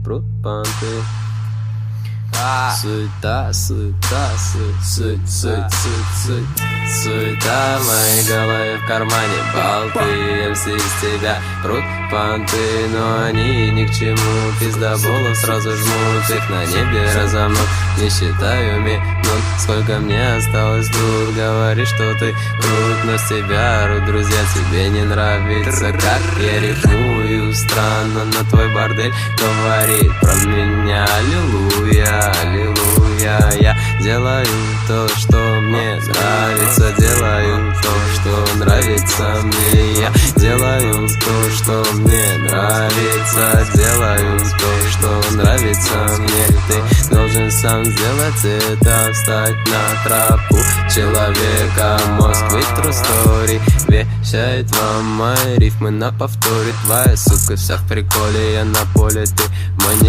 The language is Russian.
прут понты. Суета, суета, суета в моей голове, в кармане болты. МС из тебя прут понты, но они ни к чему. Пиздоболов сразу жмут, их на небе разомнут. Не считаю минут, сколько мне осталось тут. Говоришь, что ты крут, но с тебя орут друзья. Тебе не нравится, как я рифмую. Странно, но твой бордель говорит про меня. Аллилуйя, аллилуйя. Я делаю то, что мне нравится. Делаю то, что нравится мне. Я делаю то, что мне нравится. Делаю то, что нравится мне. Ты должен сам сделать это, встать на тропу человека. Мозг ведь true story вещает вам мои рифмы на повторе. Твоя сука вся в приколе, я на поле, ты мне.